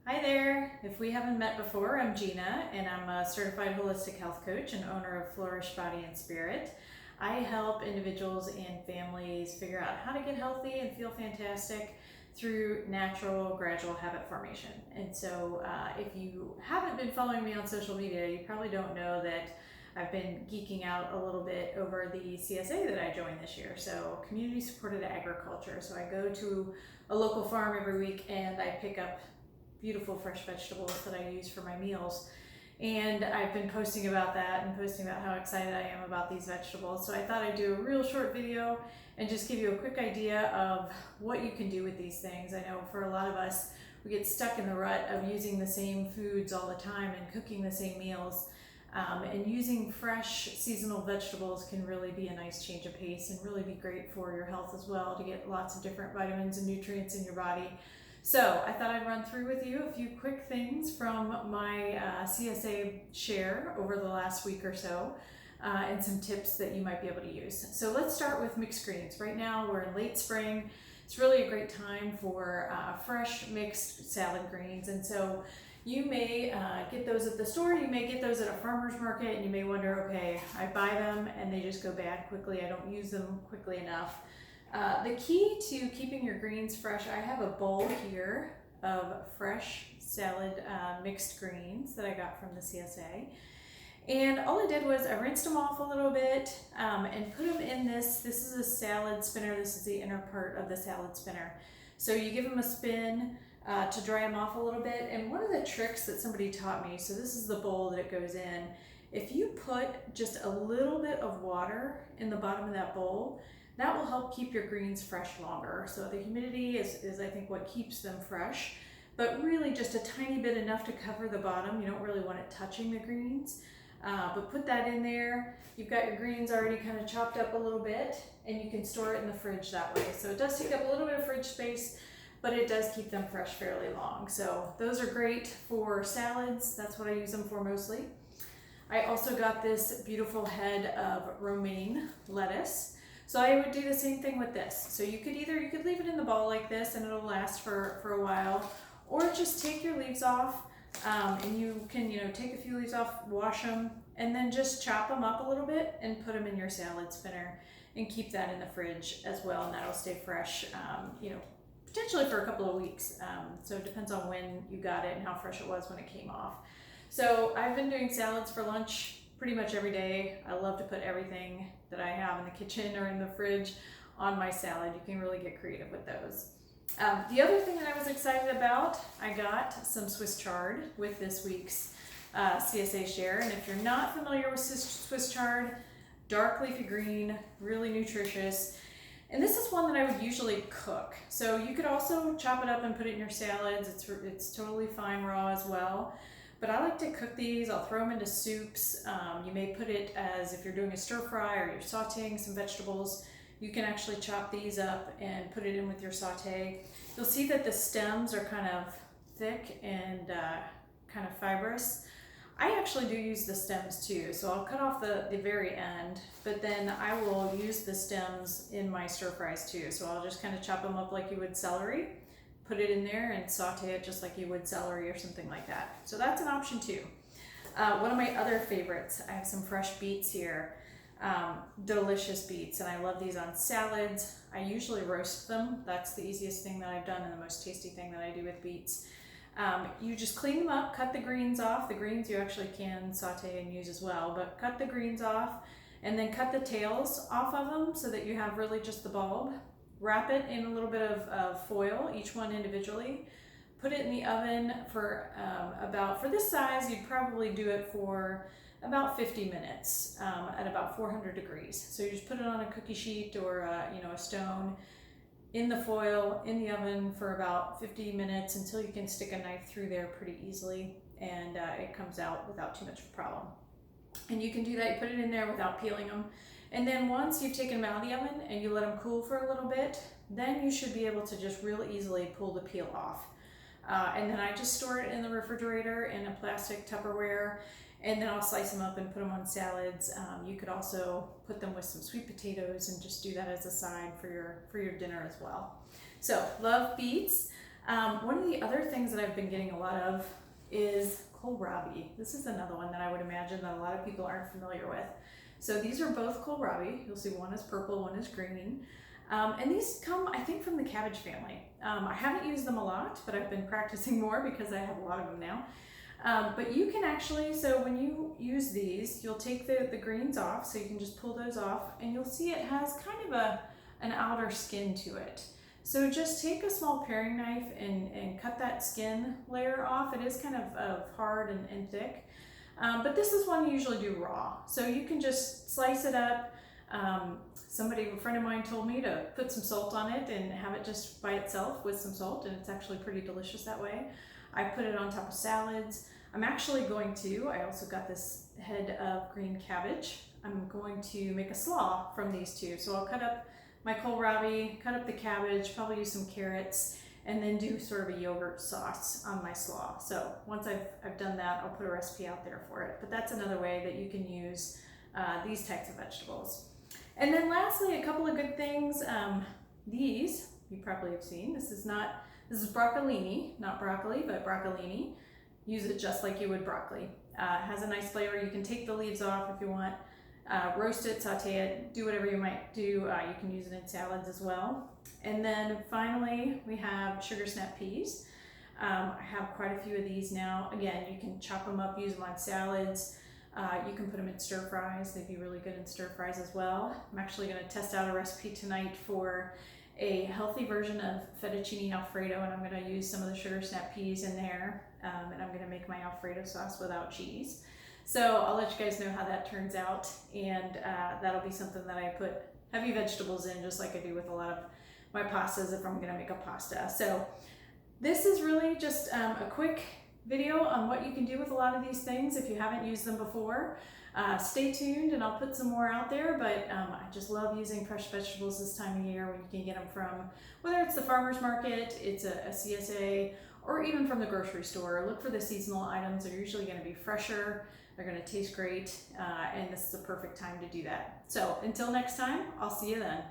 Hi there. If we haven't met before, I'm Gina and I'm a certified holistic health coach and owner of Flourish Body and Spirit. I help individuals and families figure out how to get healthy and feel fantastic through natural, gradual habit formation. And so if you haven't been following me on social media, you probably don't know that I've been geeking out a little bit over the CSA that I joined this year. So community supported agriculture. So I go to a local farm every week and I pick up beautiful fresh vegetables that I use for my meals. And I've been posting about that and posting about how excited I am about these vegetables. So I thought I'd do a real short video and just give you a quick idea of what you can do with these things. I know for a lot of us, we get stuck in the rut of using the same foods all the time and cooking the same meals. And using fresh seasonal vegetables can really be a nice change of pace and really be great for your health as well, to get lots of different vitamins and nutrients in your body. So I thought I'd run through with you a few quick things from my CSA share over the last week or so, and some tips that you might be able to use. So let's start with mixed greens. Right now we're in late spring. It's really a great time for fresh mixed salad greens. And so you may get those at the store, you may get those at a farmer's market, and you may wonder, okay, I buy them and they just go bad quickly. I don't use them quickly enough. The key to keeping your greens fresh, I have a bowl here of fresh salad mixed greens that I got from the CSA. And all I did was I rinsed them off a little bit and put them in this is a salad spinner. This is the inner part of the salad spinner. So you give them a spin to dry them off a little bit. And one of the tricks that somebody taught me, so this is the bowl that it goes in. If you put just a little bit of water in the bottom of that bowl, that will help keep your greens fresh longer. So the humidity is I think what keeps them fresh, but really just a tiny bit, enough to cover the bottom. You don't really want it touching the greens, but put that in there. You've got your greens already kind of chopped up a little bit, and you can store it in the fridge that way. So it does take up a little bit of fridge space, but it does keep them fresh fairly long. So those are great for salads. That's what I use them for mostly. I also got this beautiful head of romaine lettuce. So I would do the same thing with this. So you could leave it in the bowl like this and it'll last for a while, or just take your leaves off, and you can take a few leaves off, wash them, and then just chop them up a little bit and put them in your salad spinner and keep that in the fridge as well, and that'll stay fresh, potentially for a couple of weeks. So it depends on when you got it and how fresh it was when it came off. So I've been doing salads for lunch pretty much every day. I love to put everything that I have in the kitchen or in the fridge on my salad. You can really get creative with those. The other thing that I was excited about, I got some Swiss chard with this week's CSA share. And if you're not familiar with Swiss chard, dark leafy green, really nutritious. And this is one that I would usually cook. So you could also chop it up and put it in your salads. It's totally fine raw as well. But I like to cook these. I'll throw them into soups. You may put it as, if you're doing a stir fry or you're sauteing some vegetables, you can actually chop these up and put it in with your saute. You'll see that the stems are kind of thick and kind of fibrous. I actually do use the stems too, so I'll cut off the very end, but then I will use the stems in my stir fries too. So I'll just kind of chop them up like you would celery, put it in there and saute it just like you would celery or something like that. So that's an option too. One of my other favorites, I have some fresh beets here. Delicious beets, and I love these on salads. I usually roast them. That's the easiest thing that I've done and the most tasty thing that I do with beets. You just clean them up, cut the greens off. The greens you actually can saute and use as well, but cut the greens off and then cut the tails off of them so that you have really just the bulb. Wrap it in a little bit of foil, each one individually. Put it in the oven for for this size, you'd probably do it for about 50 minutes at about 400 degrees. So you just put it on a cookie sheet or a stone in the foil in the oven for about 50 minutes until you can stick a knife through there pretty easily, and it comes out without too much of a problem. And you can do that, you put it in there without peeling them. And then once you've taken them out of the oven and you let them cool for a little bit, then you should be able to just real easily pull the peel off. And then I just store it in the refrigerator in a plastic Tupperware, and then I'll slice them up and put them on salads. You could also put them with some sweet potatoes and just do that as a side for your dinner as well. So love beets. One of the other things that I've been getting a lot of is Kohlrabi. This is another one that I would imagine that a lot of people aren't familiar with. So these are both Kohlrabi. You'll see one is purple, one is green. And these come, I think, from the cabbage family. I haven't used them a lot, but I've been practicing more because I have a lot of them now. But you can actually, so when you use these, you'll take the greens off, so you can just pull those off, and you'll see it has kind of an outer skin to it. So just take a small paring knife and cut that skin layer off. It is kind of hard and thick, but this is one you usually do raw. So you can just slice it up. A friend of mine told me to put some salt on it and have it just by itself with some salt, and it's actually pretty delicious that way. I put it on top of salads. I'm actually going to, I also got this head of green cabbage. I'm going to make a slaw from these two. So I'll cut up my kohlrabi, cut up the cabbage, probably use some carrots, and then do sort of a yogurt sauce on my slaw. So once I've done that, I'll put a recipe out there for it. But that's another way that you can use these types of vegetables. And then lastly, a couple of good things. These you probably have seen. This is broccolini, not broccoli, but broccolini. Use it just like you would broccoli. It has a nice flavor. You can take the leaves off if you want. Roast it, saute it, do whatever you might do. You can use it in salads as well. And then finally, we have sugar snap peas. I have quite a few of these now. Again, you can chop them up, use them on salads. You can put them in stir fries. They'd be really good in stir fries as well. I'm actually going to test out a recipe tonight for a healthy version of fettuccine alfredo, and I'm going to use some of the sugar snap peas in there, and I'm going to make my alfredo sauce without cheese. So I'll let you guys know how that turns out, and that'll be something that I put heavy vegetables in, just like I do with a lot of my pastas if I'm going to make a pasta. So this is really just a quick video on what you can do with a lot of these things if you haven't used them before. Stay tuned and I'll put some more out there, but I just love using fresh vegetables this time of year when you can get them from, whether it's the farmer's market, it's a CSA, or even from the grocery store. Look for the seasonal items. They're usually going to be fresher, they're going to taste great, and this is a perfect time to do that. So until next time, I'll see you then.